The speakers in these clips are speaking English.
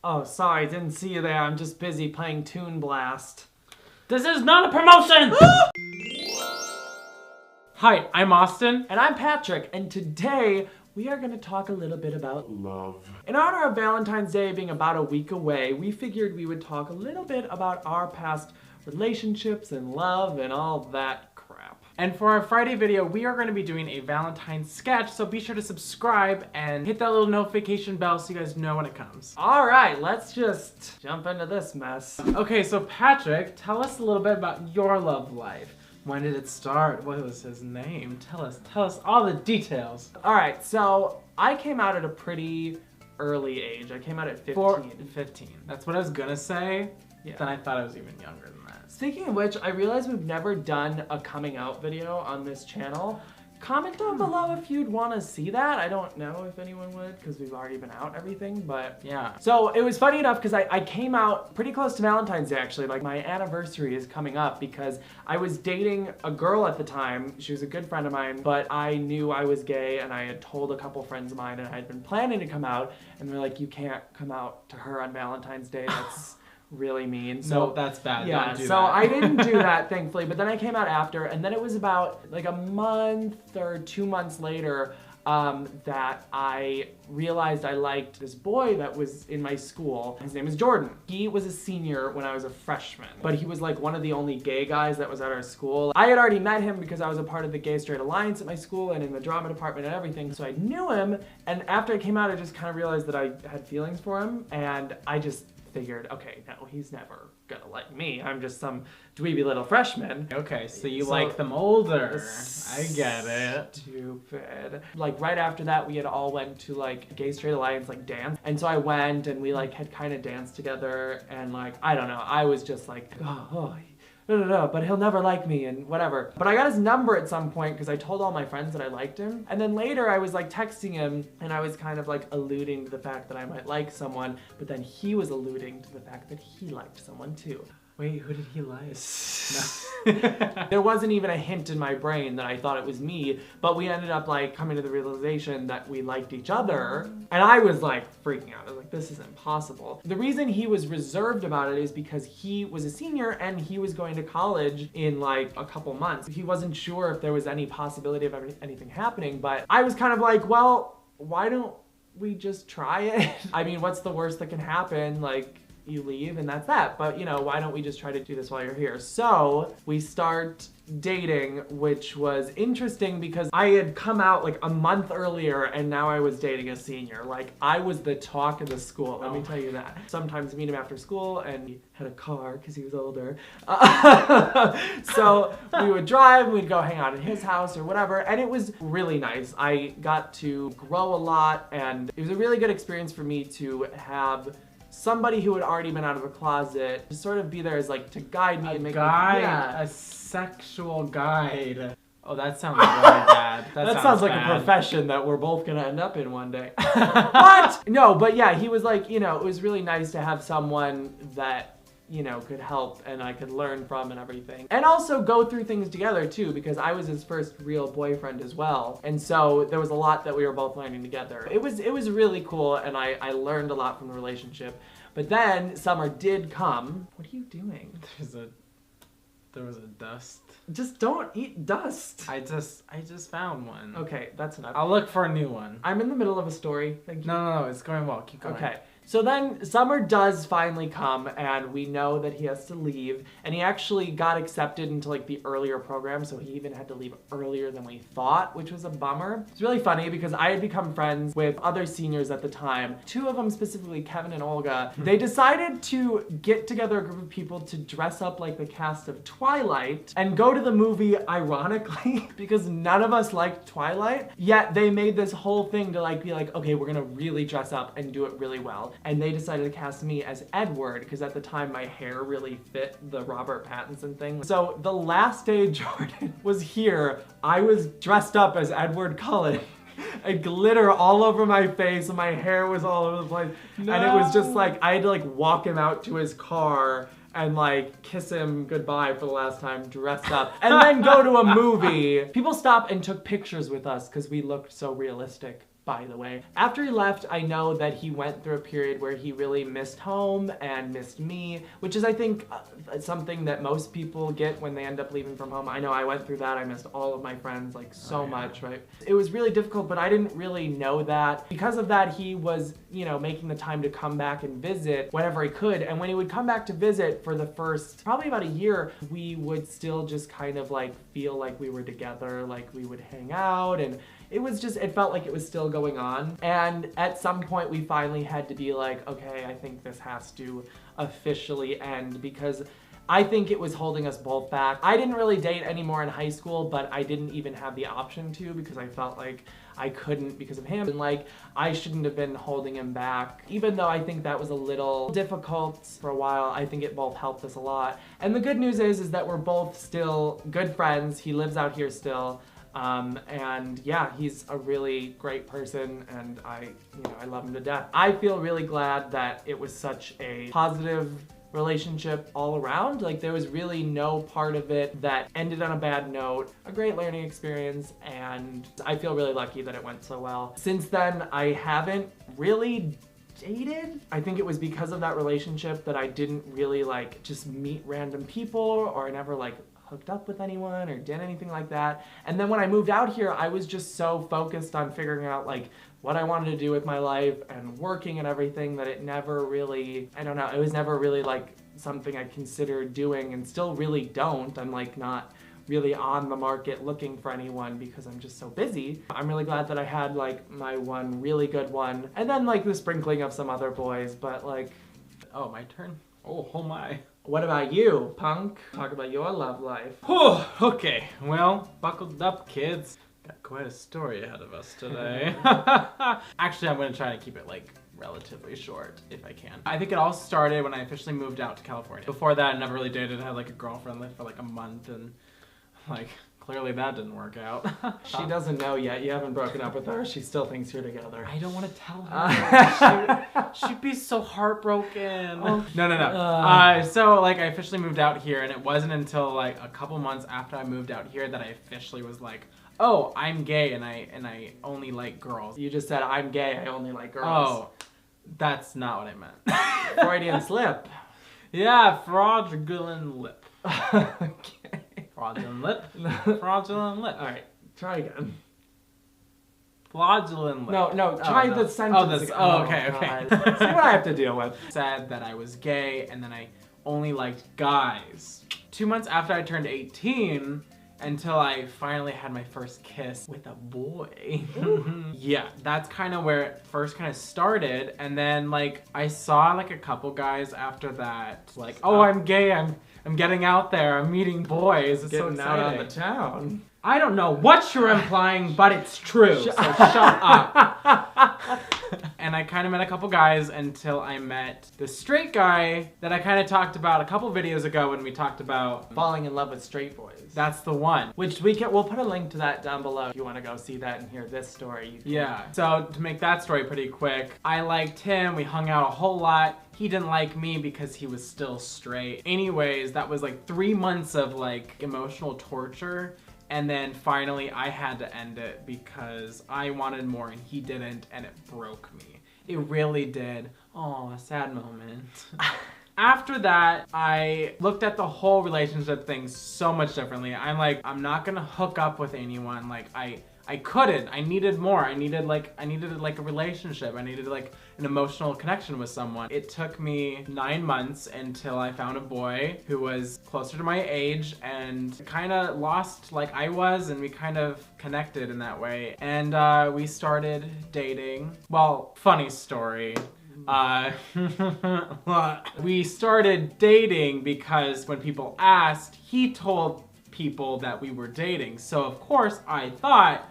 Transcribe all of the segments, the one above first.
Oh, sorry, didn't see you there. I'm just busy playing Toon Blast. This is not a promotion! Hi, I'm Austin. And I'm Patrick, and today we are going to talk a little bit about love. In honor of Valentine's Day being about a week away, we figured we would talk a little bit about our past relationships and love and all that crap. And for our Friday video, we are going to be doing a Valentine's sketch, so be sure to subscribe and hit that little notification bell so you guys know when it comes. All right, let's just jump into this mess. Okay, so Patrick, tell us a little bit about your love life. When did it start? What was his name? Tell us all the details. All right, so I came out at a pretty early age. I came out at 15. 15. That's what I was gonna say. Yeah. Then I thought I was even younger than that. Speaking of which, I realized we've never done a coming out video on this channel. Comment down below if you'd want to see that. I don't know if anyone would because we've already been out and everything, but yeah. So it was funny enough because I came out pretty close to Valentine's Day actually. Like my anniversary is coming up because I was dating a girl at the time. She was a good friend of mine, but I knew I was gay and I had told a couple friends of mine and I had been planning to come out and they're like, you can't come out to her on Valentine's Day. That's really mean. So no, that's bad. Yeah, don't do so that. I didn't do that thankfully, but then I came out after, and then it was about like a month or 2 months later that I realized I liked this boy that was in my school. His name is Jordan. He was a senior when I was a freshman, but he was like one of the only gay guys that was at our school. I had already met him because I was a part of the Gay Straight Alliance at my school and in the drama department and everything, so I knew him, and after I came out I just kind of realized that I had feelings for him, and I just figured, okay, no, he's never gonna like me. I'm just some dweeby little freshman. Okay, so you like them older. I get it. Stupid. Like right after that, we had all went to like Gay Straight Alliance like dance, and so I went and we like had kind of danced together, and like I don't know, I was just like, no, but he'll never like me and whatever. But I got his number at some point because I told all my friends that I liked him. And then later I was like texting him and I was kind of like alluding to the fact that I might like someone, but then he was alluding to the fact that he liked someone too. Wait, who did he like? No. There wasn't even a hint in my brain that I thought it was me, but we ended up like coming to the realization that we liked each other, and I was like freaking out. I was like, this is impossible. The reason he was reserved about it is because he was a senior and he was going to college in like a couple months. He wasn't sure if there was any possibility of anything happening, but I was kind of like, well, why don't we just try it? I mean, what's the worst that can happen? Like, you leave and that's that. But you know, why don't we just try to do this while you're here? So we start dating, which was interesting because I had come out like a month earlier and now I was dating a senior. Like I was the talk of the school, let me tell you that. Sometimes meet him after school and he had a car because he was older. So we would drive, we'd go hang out at his house or whatever, and it was really nice. I got to grow a lot and it was a really good experience for me to have somebody who had already been out of the closet to sort of be there as like to guide me and make guide, me, yeah. A sexual guide. Oh, that sounds really bad. That sounds like a profession that we're both gonna end up in one day. What? No, but yeah, he was like, you know, it was really nice to have someone that, you know, could help and I could learn from and everything. And also go through things together too, because I was his first real boyfriend as well. And so there was a lot that we were both learning together. It was really cool and I learned a lot from the relationship. But then summer did come. What are you doing? There was a dust. Just don't eat dust. I just found one. Okay, that's enough. I'll look for a new one. I'm in the middle of a story. Thank you. No, it's going well. Keep going. Okay. So then summer does finally come and we know that he has to leave, and he actually got accepted into like the earlier program, so he even had to leave earlier than we thought, which was a bummer. It's really funny because I had become friends with other seniors at the time. Two of them, specifically Kevin and Olga, they decided to get together a group of people to dress up like the cast of Twilight and go to the movie ironically because none of us liked Twilight, yet they made this whole thing to like be like, okay, we're gonna really dress up and do it really well. And they decided to cast me as Edward because at the time my hair really fit the Robert Pattinson thing. So the last day Jordan was here, I was dressed up as Edward Cullen. And glitter all over my face and my hair was all over the place. No. And it was just like, I had to like walk him out to his car and like kiss him goodbye for the last time dressed up and then go to a movie. People stopped and took pictures with us because we looked so realistic. by the way. After he left, I know that he went through a period where he really missed home and missed me, which is, I think, something that most people get when they end up leaving from home. I know I went through that. I missed all of my friends, like, so much, right? It was really difficult, but I didn't really know that. Because of that, he was, you know, making the time to come back and visit whenever he could. And when he would come back to visit for the first, probably about a year, we would still just kind of, like, feel like we were together, like we would hang out, and it was just, it felt like it was still going on. And at some point we finally had to be like, okay, I think this has to officially end, because I think it was holding us both back. I didn't really date anymore in high school, but I didn't even have the option to, because I felt like I couldn't because of him. And like, I shouldn't have been holding him back. Even though I think that was a little difficult for a while, I think it both helped us a lot. And the good news is that we're both still good friends. He lives out here still. And yeah, he's a really great person, and I love him to death. I feel really glad that it was such a positive relationship all around. Like, there was really no part of it that ended on a bad note. A great learning experience, and I feel really lucky that it went so well. Since then, I haven't really dated. I think it was because of that relationship that I didn't really like just meet random people, or I never like hooked up with anyone or did anything like that. And then when I moved out here, I was just so focused on figuring out like what I wanted to do with my life and working and everything that it never really, I don't know, it was never really like something I considered doing, and still really don't. I'm like not really on the market looking for anyone because I'm just so busy. I'm really glad that I had like my one really good one, and then like the sprinkling of some other boys, but like... Oh, my turn? Oh my. What about you, punk? Talk about your love life. Whew, okay, well, buckled up, kids. Got quite a story ahead of us today. Actually, I'm gonna try to keep it like relatively short if I can. I think it all started when I officially moved out to California. Before that, I never really dated. I had like a girlfriend for like a month, and like clearly that didn't work out. She doesn't know yet. You haven't broken up with her. She still thinks you're together. I don't want to tell her. She'd be so heartbroken. Oh. No. So like I officially moved out here, and it wasn't until like a couple months after I moved out here that I officially was like, oh, I'm gay and I only like girls. You just said, I'm gay, I only like girls. Oh, that's not what I meant. Freudian slip. Yeah, fraudulent lip. Okay. Fraudulent lip. Fraudulent lip. Alright, try again. Fraudulent lip. No, try the sentence again. Okay. See what I have to deal with. Said that I was gay and then I only liked guys. 2 months after I turned 18, until I finally had my first kiss with a boy. Yeah, that's kind of where it first kind of started. And then like I saw like a couple guys after that, like, oh, I'm gay, I'm getting out there, I'm meeting boys, it's so Getting exciting. out on the town. I don't know what you're implying, but it's true, so shut up. And I kind of met a couple guys until I met the straight guy that I kind of talked about a couple videos ago when we talked about falling in love with straight boys. That's the one. Which we'll put a link to that down below if you want to go see that and hear this story. Yeah, so to make that story pretty quick, I liked him, we hung out a whole lot. He didn't like me because he was still straight. Anyways, that was like 3 months of like emotional torture. And then finally I had to end it because I wanted more and he didn't, and it broke me. It really did. Oh, a sad moment. After that, I looked at the whole relationship thing so much differently. I'm like, I'm not gonna hook up with anyone. Like I couldn't. I needed more. I needed like a relationship. I needed like an emotional connection with someone. It took me 9 months until I found a boy who was closer to my age and kind of lost like I was, and we kind of connected in that way. And we started dating. Well, funny story. We started dating because when people asked, he told people that we were dating. So of course I thought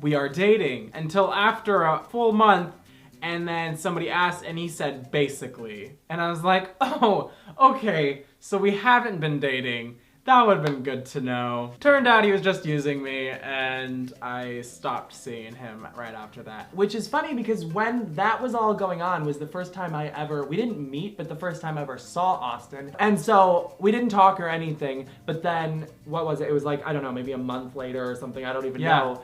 we are dating until after a full month, and then somebody asked and he said basically. And I was like, oh, okay, so we haven't been dating. That would have been good to know. Turned out he was just using me, and I stopped seeing him right after that. Which is funny because when that was all going on was the first time we didn't meet, but the first time I ever saw Austin. And so we didn't talk or anything, but then, what was it? It was like, I don't know, maybe a month later or something, I don't even know.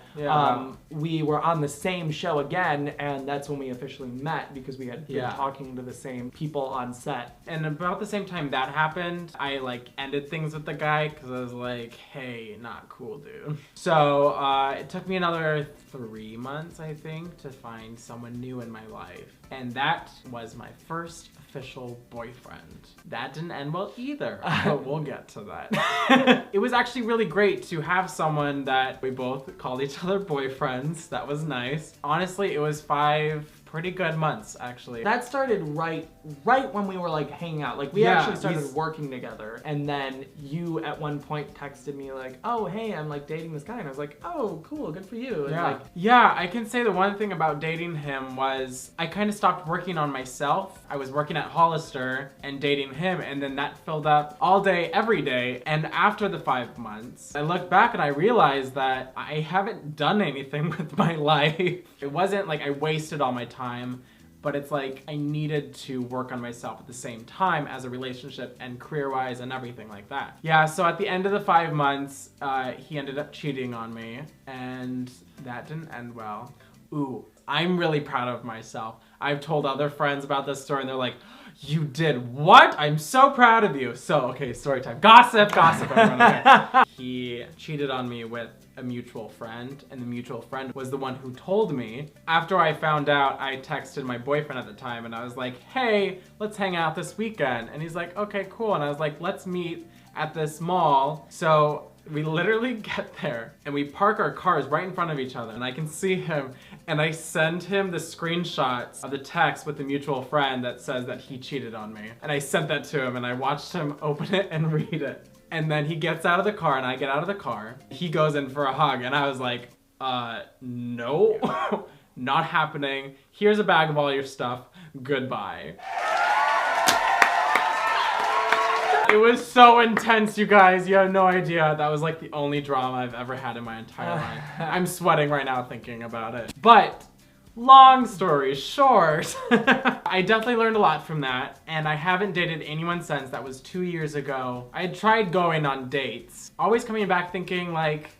We were on the same show again, and that's when we officially met because we had been talking to the same people on set. And about the same time that happened, I like ended things with the guy because I was like, hey, not cool, dude. So it took me another 3 months, I think, to find someone new in my life. And that was my first official boyfriend. That didn't end well either, but we'll get to that. It was actually really great to have someone that we both called each other boyfriends. That was nice. Honestly, it was 5 pretty good months, actually. That started right when we were like hanging out. Like we actually started working together, and then you at one point texted me like, oh hey, I'm like dating this guy, and I was like, oh cool, good for you. And yeah, I can say the one thing about dating him was I kind of stopped working on myself. I was working at Hollister and dating him, and then that filled up all day, every day. And after the 5 months, I looked back and I realized that I haven't done anything with my life. It wasn't like I wasted all my time, but it's like I needed to work on myself at the same time as a relationship and career-wise and everything like that. Yeah, so at the end of the 5 months, he ended up cheating on me, and that didn't end well. Ooh, I'm really proud of myself. I've told other friends about this story, and they're like, you did what? I'm so proud of you. So, okay, story time. Gossip, everyone. Okay. He cheated on me with a mutual friend, and the mutual friend was the one who told me. After I found out, I texted my boyfriend at the time, and I was like, hey, let's hang out this weekend. And he's like, okay, cool. And I was like, let's meet at this mall. So we literally get there and we park our cars right in front of each other, and I can see him, and I send him the screenshots of the text with the mutual friend that says that he cheated on me. And I sent that to him, and I watched him open it and read it. And then he gets out of the car and I get out of the car. He goes in for a hug, and I was like, no, not happening. Here's a bag of all your stuff. Goodbye. It was so intense, you guys. You have no idea. That was like the only drama I've ever had in my entire life. I'm sweating right now thinking about it. But long story short, I definitely learned a lot from that, and I haven't dated anyone since. That was 2 years ago. I had tried going on dates, always coming back thinking like,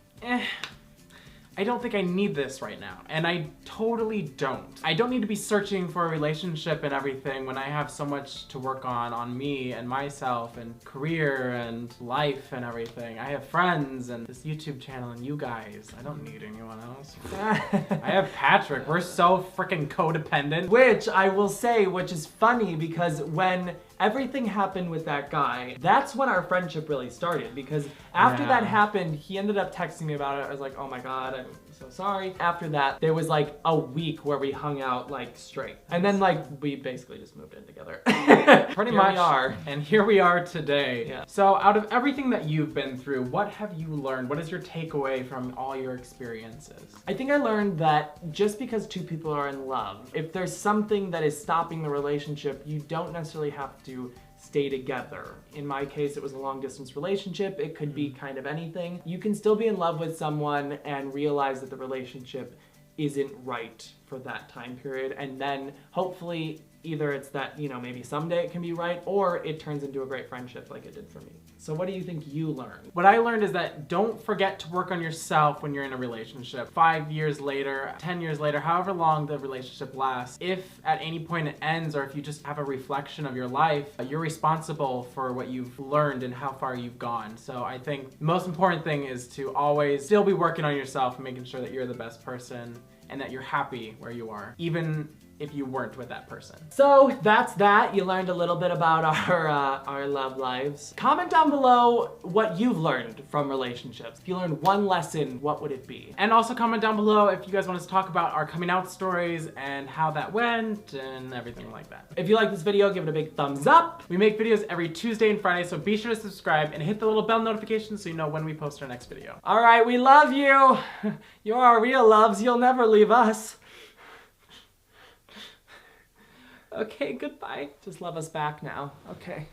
I don't think I need this right now. And I totally don't. I don't need to be searching for a relationship and everything when I have so much to work on me and myself and career and life and everything. I have friends and this YouTube channel and you guys. I don't need anyone else. I have Patrick. We're so freaking codependent. Which I will say, which is funny because when everything happened with that guy, that's when our friendship really started, because after that happened, he ended up texting me about it. I was like, oh my God, I'm so sorry. After that, there was like a week where we hung out like straight. And then like, we basically just moved in together. Pretty much. And here we are today. Yeah. So out of everything that you've been through, what have you learned? What is your takeaway from all your experiences? I think I learned that just because two people are in love, if there's something that is stopping the relationship, you don't necessarily have to stay together. In my case, it was a long distance relationship. It could be kind of anything. You can still be in love with someone and realize that the relationship isn't right for that time period. And then hopefully either it's that, you know, maybe someday it can be right, or it turns into a great friendship like it did for me. So what do you think you learned? What I learned is that don't forget to work on yourself when you're in a relationship. 5 years later, 10 years later, however long the relationship lasts, if at any point it ends, or if you just have a reflection of your life, you're responsible for what you've learned and how far you've gone. So I think the most important thing is to always still be working on yourself and making sure that you're the best person and that you're happy where you are, even if you weren't with that person. So that's that. You learned a little bit about our love lives. Comment down below what you've learned from relationships. If you learned one lesson, what would it be? And also comment down below if you guys want us to talk about our coming out stories and how that went and everything like that. If you like this video, give it a big thumbs up. We make videos every Tuesday and Friday, so be sure to subscribe and hit the little bell notification so you know when we post our next video. All right, we love you. You're our real loves. You'll never leave us. Okay, goodbye. Just love us back now. Okay.